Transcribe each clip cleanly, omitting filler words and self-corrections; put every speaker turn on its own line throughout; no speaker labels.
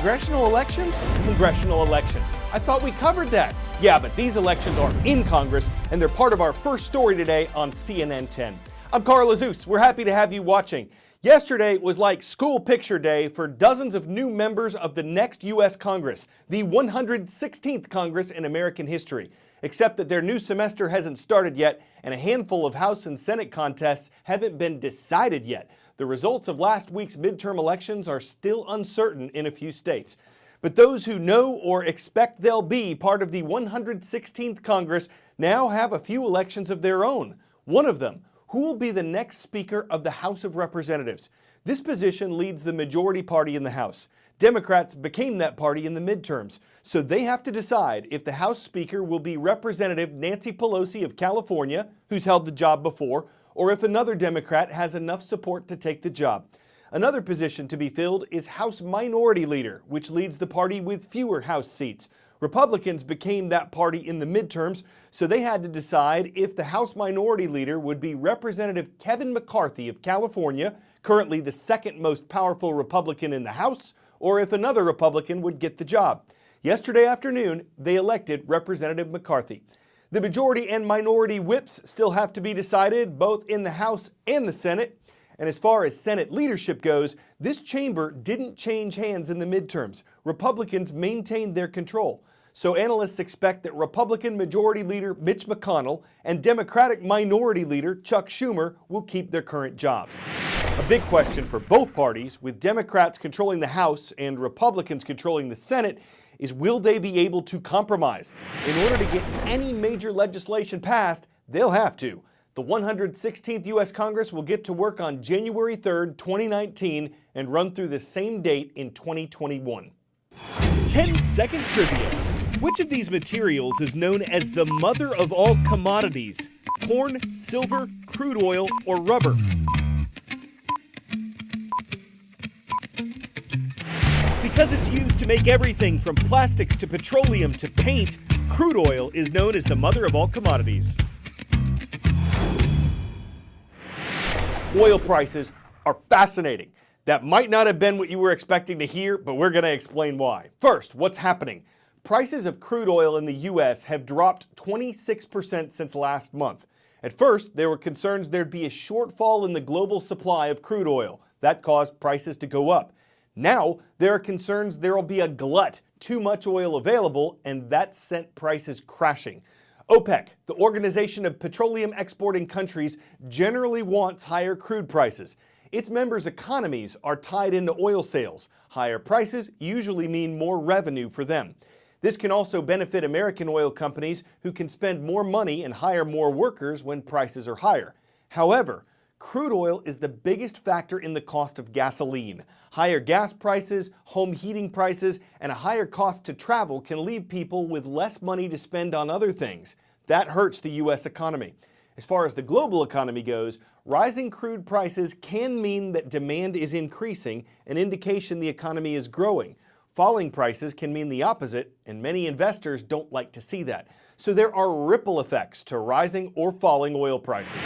Congressional elections? Congressional elections. I thought we covered that. Yeah, but these elections are in Congress, and they're part of our first story today on CNN 10. I'm Carl Azus. We're happy to have you watching. Yesterday was like school picture day for dozens of new members of the next U.S. Congress, the 116th Congress in American history. Except that their new semester hasn't started yet, and a handful of House and Senate contests haven't been decided yet. The results of last week's midterm elections are still uncertain in a few states. But those who know or expect they'll be part of the 116th Congress now have a few elections of their own. One of them, who will be the next Speaker of the House of Representatives? This position leads the majority party in the House. Democrats became that party in the midterms, so they have to decide if the House Speaker will be Representative Nancy Pelosi of California, who's held the job before, or if another Democrat has enough support to take the job. Another position to be filled is House Minority Leader, which leads the party with fewer House seats. Republicans became that party in the midterms, so they had to decide if the House Minority Leader would be Representative Kevin McCarthy of California, currently the second most powerful Republican in the House, or if another Republican would get the job. Yesterday afternoon, they elected Representative McCarthy. The majority and minority whips still have to be decided, both in the House and the Senate. And as far as Senate leadership goes, this chamber didn't change hands in the midterms. Republicans maintained their control. So analysts expect that Republican Majority Leader Mitch McConnell and Democratic Minority Leader Chuck Schumer will keep their current jobs. A big question for both parties, with Democrats controlling the House and Republicans controlling the Senate, is will they be able to compromise? In order to get any major legislation passed, they'll have to. The 116th U.S. Congress will get to work on January 3rd, 2019, and run through the same date in 2021. 10-second trivia. Which of these materials is known as the mother of all commodities? Corn, silver, crude oil, or rubber? Because it's used to make everything from plastics to petroleum to paint, crude oil is known as the mother of all commodities. Oil prices are fascinating. That might not have been what you were expecting to hear, but we're going to explain why. First, what's happening? Prices of crude oil in the U.S. have dropped 26% since last month. At first, there were concerns there'd be a shortfall in the global supply of crude oil. That caused prices to go up. Now, there are concerns there will be a glut, too much oil available, and that sent prices crashing. OPEC, the Organization of Petroleum Exporting Countries, generally wants higher crude prices. Its members' economies are tied into oil sales. Higher prices usually mean more revenue for them. This can also benefit American oil companies, who can spend more money and hire more workers when prices are higher. However, crude oil is the biggest factor in the cost of gasoline. Higher gas prices, home heating prices, and a higher cost to travel can leave people with less money to spend on other things. That hurts the U.S. economy. As far as the global economy goes, rising crude prices can mean that demand is increasing, an indication the economy is growing. Falling prices can mean the opposite, and many investors don't like to see that. So there are ripple effects to rising or falling oil prices.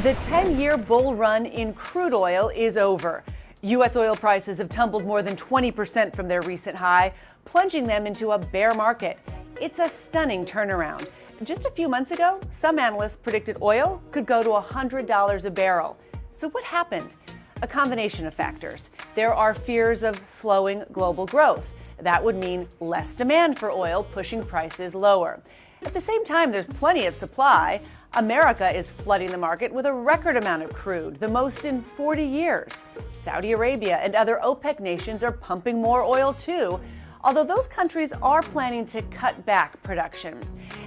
The 10-year bull run in crude oil is over. U.S. oil prices have tumbled more than 20% from their recent high, plunging them into a bear market. It's a stunning turnaround. Just a few months ago, some analysts predicted oil could go to $100 a barrel. So what happened? A combination of factors. There are fears of slowing global growth. That would mean less demand for oil, pushing prices lower. At the same time, there's plenty of supply. America is flooding the market with a record amount of crude, the most in 40 years. Saudi Arabia and other OPEC nations are pumping more oil too, although those countries are planning to cut back production.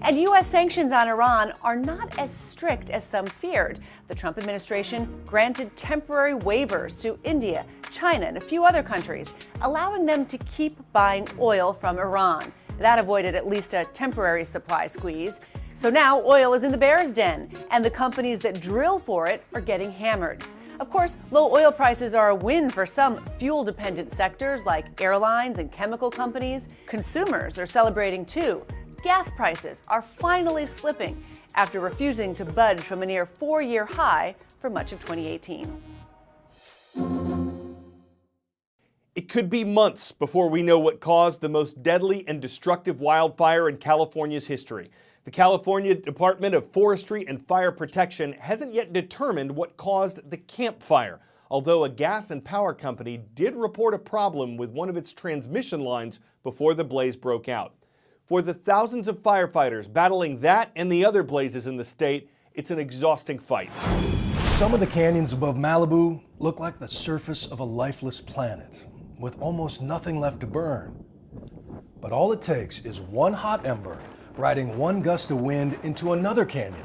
And U.S. sanctions on Iran are not as strict as some feared. The Trump administration granted temporary waivers to India, China, and a few other countries, allowing them to keep buying oil from Iran. That avoided at least a temporary supply squeeze. So now oil is in the bear's den, and the companies that drill for it are getting hammered. Of course, low oil prices are a win for some fuel-dependent sectors like airlines and chemical companies. Consumers are celebrating too. Gas prices are finally slipping after refusing to budge from a near 4-year high for much of 2018.
It could be months before we know what caused the most deadly and destructive wildfire in California's history. The California Department of Forestry and Fire Protection hasn't yet determined what caused the Camp Fire, although a gas and power company did report a problem with one of its transmission lines before the blaze broke out. For the thousands of firefighters battling that and the other blazes in the state, it's an exhausting fight.
Some of the canyons above Malibu look like the surface of a lifeless planet, with almost nothing left to burn. But all it takes is one hot ember riding one gust of wind into another canyon,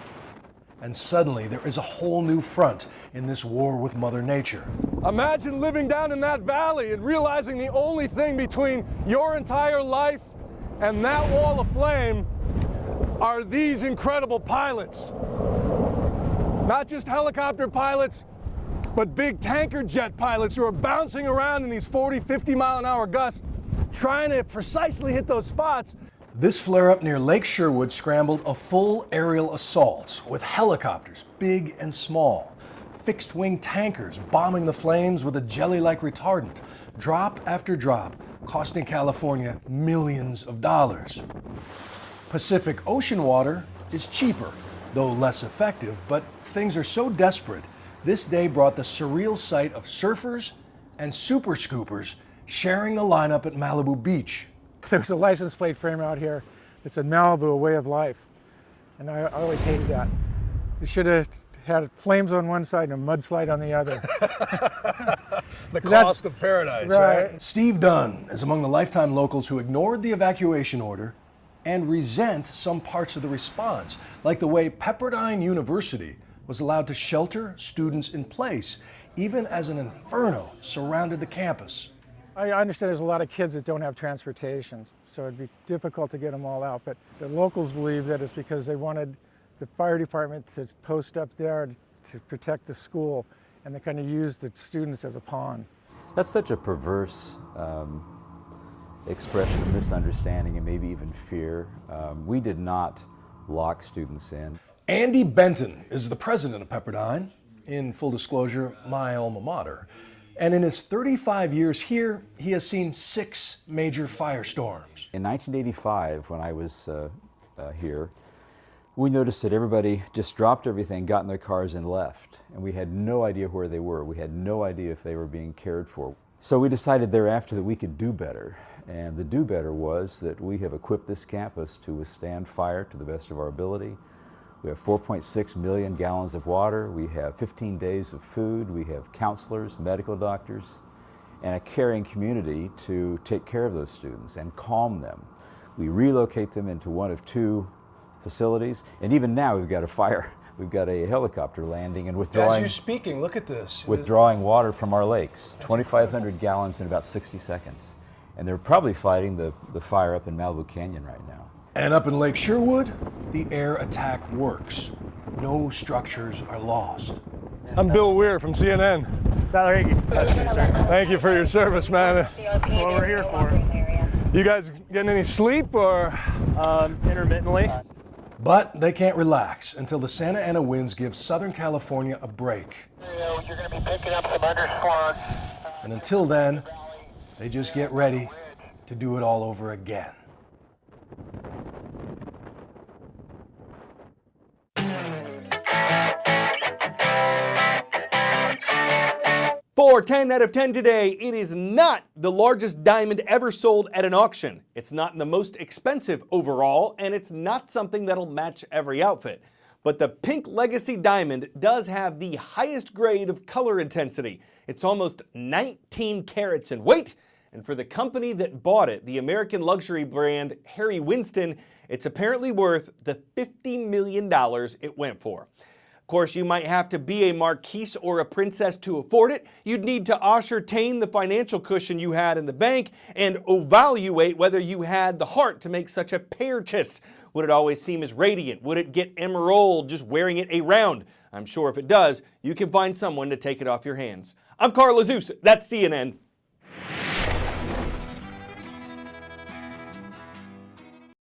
and suddenly there is a whole new front in this war with Mother Nature.
Imagine living down in that valley and realizing the only thing between your entire life and that wall of flame are these incredible pilots. Not just helicopter pilots, but big tanker jet pilots who are bouncing around in these 40, 50 mile an hour gusts, trying to precisely hit those spots.
This flare-up near Lake Sherwood scrambled a full aerial assault with helicopters, big and small, fixed-wing tankers bombing the flames with a jelly-like retardant, drop after drop, costing California millions of dollars. Pacific Ocean water is cheaper, though less effective, but things are so desperate, this day brought the surreal sight of surfers and super scoopers sharing the lineup at Malibu Beach.
There's a license plate frame out here that said Malibu, a way of life. And I always hated that. You should have had flames on one side and a mudslide on the other.
The cost of paradise,
right?
Steve Dunn is among the lifetime locals who ignored the evacuation order and resent some parts of the response, like the way Pepperdine University was allowed to shelter students in place, even as an inferno surrounded the campus.
I understand there's a lot of kids that don't have transportation, so it'd be difficult to get them all out. But the locals believe that it's because they wanted the fire department to post up there to protect the school, and they kind of used the students as a pawn.
That's such a perverse expression of misunderstanding and maybe even fear. We did not lock students in.
Andy Benton is the president of Pepperdine, in full disclosure, my alma mater. And in his 35 years here, he has seen 6 major firestorms.
In 1985, when I was here, we noticed that everybody just dropped everything, got in their cars and left. And we had no idea where they were. We had no idea if they were being cared for. So we decided thereafter that we could do better. And the do better was that we have equipped this campus to withstand fire to the best of our ability. We have 4.6 million gallons of water, we have 15 days of food, we have counselors, medical doctors, and a caring community to take care of those students and calm them. We relocate them into one of 2 facilities, and even now we've got a helicopter landing and withdrawing.
As you're speaking, look at this.
Withdrawing water from our lakes, 2,500 gallons in about 60 seconds. And they're probably fighting the fire up in Malibu Canyon right now.
And up in Lake Sherwood, the air attack works. No structures are lost.
I'm Bill Weir from CNN.
Tyler Hagee. Nice to meet you, sir.
Thank you for your service, man.
That's what we're here for.
You guys getting any sleep or?
Intermittently.
But they can't relax until the Santa Ana winds give Southern California a break.
You're going to be picking up some underslung.
And until then, they just get ready to do it all over again.
For 10 out of 10 today, it is not the largest diamond ever sold at an auction. It's not the most expensive overall, and it's not something that'll match every outfit. But the Pink Legacy Diamond does have the highest grade of color intensity. It's almost 19 carats in weight, and for the company that bought it, the American luxury brand Harry Winston, it's apparently worth the $50 million it went for. Of course, you might have to be a marquise or a princess to afford it. You'd need to ascertain the financial cushion you had in the bank and evaluate whether you had the heart to make such a purchase. Would it always seem as radiant? Would it get emerald just wearing it around? I'm sure if it does, you can find someone to take it off your hands. I'm Carl Azuz. That's CNN.